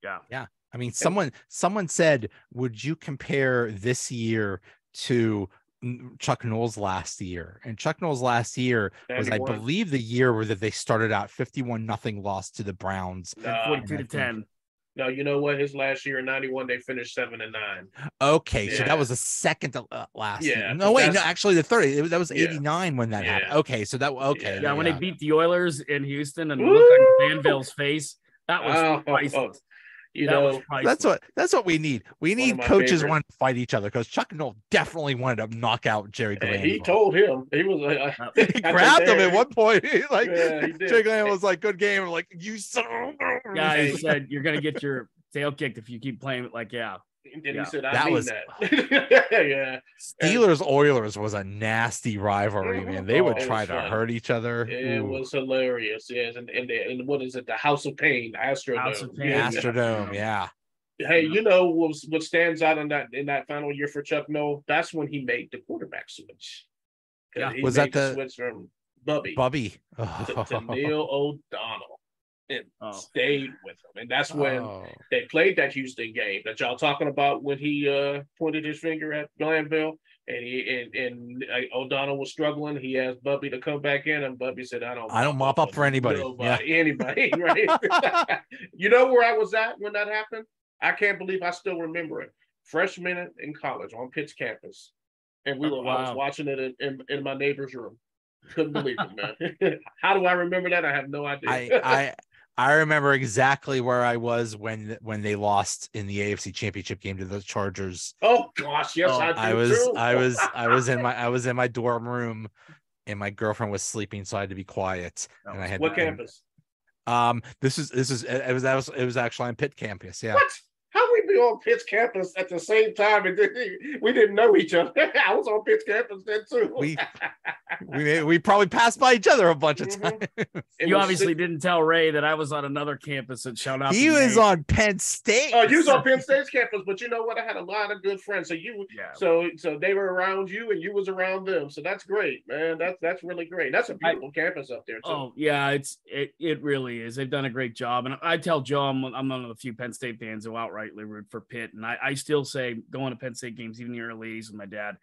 Speaker 3: yeah.
Speaker 1: I mean, someone said, would you compare this year to Chuck Noll's last year? And Chuck Noll's last year was, 91. I believe, the year where they started out 51-0 loss to the Browns.
Speaker 3: 42-10.
Speaker 2: No, you know what? His last year in 91, they finished 7-9.
Speaker 1: Okay, so that was the second to last year. No, wait, no, actually the third. That was 89 when that happened. Okay, so that
Speaker 3: when they beat the Oilers in Houston and looked like Danville's face, that was priceless.
Speaker 1: That's what we need. We need coaches wanting to fight each other, because Chuck Noll definitely wanted to knock out Jerry Glanville.
Speaker 2: He told him he was
Speaker 1: he grabbed him at one point. Jerry Glanville was like, "Good game." I'm like, "You son of a..."
Speaker 3: Yeah, he said, "You're gonna get your tail kicked if you keep playing it." Like, yeah.
Speaker 2: And he said, "I mean that." Yeah.
Speaker 1: Steelers Oilers was a nasty rivalry, man. They would try to hurt each other.
Speaker 2: It was hilarious. Yes, and what is it? The House of Pain, Astrodome.
Speaker 3: House of Pain.
Speaker 1: Astrodome, yeah.
Speaker 2: Hey, what stands out in that final year for Chuck Noll? That's when he made the quarterback switch.
Speaker 1: Yeah, was that the
Speaker 2: switch from Bubby to Neil O'Donnell? And stayed with him, and that's when they played that Houston game that y'all talking about, when he pointed his finger at Glanville, and O'Donnell was struggling. He asked Bubby to come back in, and Bubby said, "I don't mop up for anybody, anybody." Right? You know where I was at when that happened? I can't believe I still remember it. Freshman in college on Pitt's campus, and I was watching it in my neighbor's room. Couldn't believe it, man. How do I remember that? I have no idea.
Speaker 1: I remember exactly where I was when they lost in the AFC Championship game to the Chargers.
Speaker 2: Oh gosh, yes, I do too.
Speaker 1: I was in my dorm room, and my girlfriend was sleeping, so I had to be quiet. And I had
Speaker 2: what campus?
Speaker 1: It was actually on Pitt campus. Yeah.
Speaker 2: What? How we be on Pitt's campus at the same time and we didn't know each other? I was on Pitt's campus then too.
Speaker 1: We probably passed by each other a bunch of times.
Speaker 3: You obviously didn't tell Ray that I was on another campus at shout out.
Speaker 1: He was on Penn State.
Speaker 2: Oh, you was on Penn State's campus, but you know what? I had a lot of good friends. So so they were around you and you was around them. So that's great, man. That's really great. That's a beautiful campus up there too.
Speaker 3: Oh yeah, it really is. They've done a great job. And I tell Joe I'm one of the few Penn State fans who outrightly root for Pitt. And I still say going to Penn State games, even the early 80s with my dad.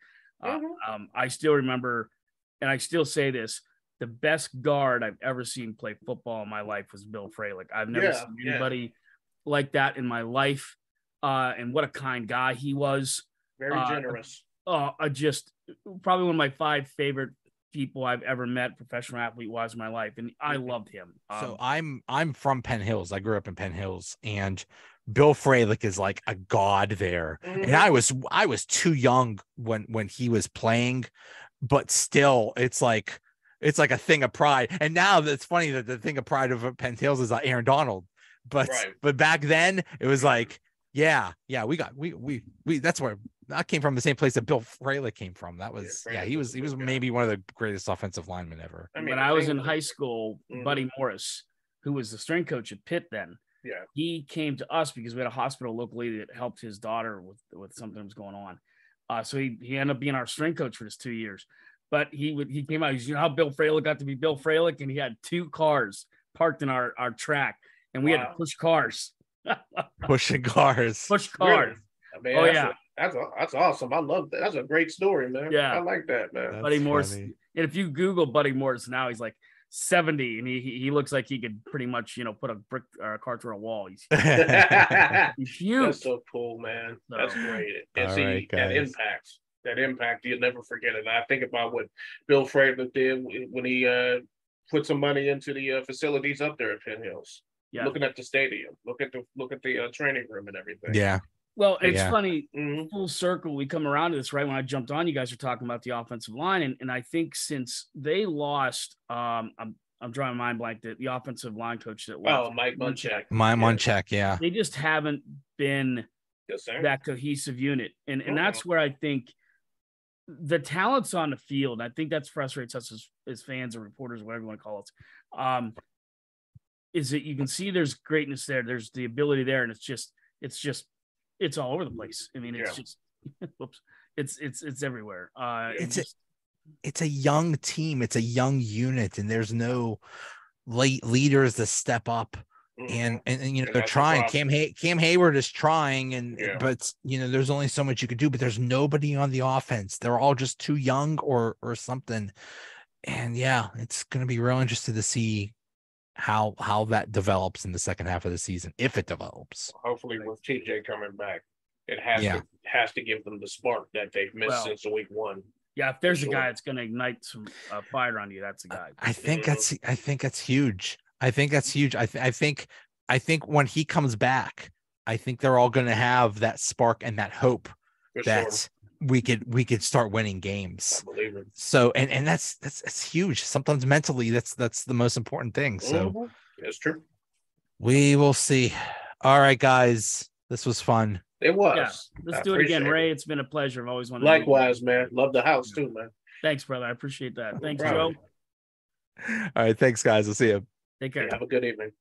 Speaker 3: I still remember, and I still say this, the best guard I've ever seen play football in my life was Bill Fralick. I've never seen anybody like that in my life. And what a kind guy he was.
Speaker 2: Very generous.
Speaker 3: Just probably one of my 5 favorite people I've ever met, professional athlete wise in my life. And I loved him.
Speaker 1: So I'm from Penn Hills. I grew up in Penn Hills, and Bill Fralick is like a god there. And I was too young when he was playing, but still it's like a thing of pride. And now that's funny that the thing of pride of Penn Hills is Aaron Donald. But back then it was like, we that's where I came from, the same place that Bill Fralick came from. That was he was maybe one of the greatest offensive linemen ever.
Speaker 3: When I was in high school, Buddy Morris, who was the strength coach at Pitt then, he came to us because we had a hospital locally that helped his daughter with something that was going on. So he ended up being our strength coach for this 2 years. But he came out. You know how Bill Fralick got to be Bill Fralick, and he had 2 cars parked in our track, and we had to push cars.
Speaker 1: Pushing cars.
Speaker 3: Push cars.
Speaker 2: Really? I mean, that's awesome. I love that. That's a great story, man. Yeah, I like that, man.
Speaker 1: That's
Speaker 3: Buddy Morris.
Speaker 1: funny.
Speaker 3: And if you Google Buddy Morris now, he's like 70, and he looks like he could pretty much put a brick or a car through a wall. He's huge.
Speaker 2: That's so cool, man. That's great. And see that impact you'll never forget it. And I think about what Bill Fralick did when he put some money into the facilities up there at Penn Hills. Yeah. Looking at the stadium, look at the training room and everything.
Speaker 1: Yeah.
Speaker 3: Well, it's funny, full circle, we come around to this, right? When I jumped on, you guys were talking about the offensive line. And I think since they lost, I'm drawing my mind blank, the offensive line coach that left.
Speaker 2: Oh, Mike Munchak.
Speaker 1: Munchak, yeah.
Speaker 3: They just haven't been that cohesive unit. And that's where I think the talent's on the field. I think that frustrates us as fans or reporters, whatever you want to call it. Is that you can see there's greatness there. There's the ability there. And it's all over the place. I mean, it's just, whoops, it's everywhere.
Speaker 1: It's a young team. It's a young unit, and there's no late leaders to step up. And they're trying. Cam Hayward is trying, but there's only so much you could do. But there's nobody on the offense. They're all just too young or something. And it's going to be real interesting to see how that develops in the second half of the season, if it develops.
Speaker 2: Hopefully with TJ coming back, it has to give them the spark that they've missed since week 1.
Speaker 3: Yeah, if there's a guy that's going to ignite some fire on you, that's the guy.
Speaker 1: I think that's huge. I think that's huge. I think when he comes back, I think they're all going to have that spark and that hope we could start winning games.
Speaker 2: I believe it.
Speaker 1: So and that's huge. Sometimes mentally that's the most important thing. So
Speaker 2: it's true.
Speaker 1: We will see. All right, guys. This was fun.
Speaker 2: It was.
Speaker 3: Yeah. Let's do it again, Ray. It's been a pleasure. I've always wanted
Speaker 2: Likewise, man. Love the house too, man.
Speaker 3: Thanks, brother. I appreciate that. Thanks, Joe.
Speaker 1: All right. Thanks, guys. I'll see you.
Speaker 3: Take care.
Speaker 2: Have a good evening.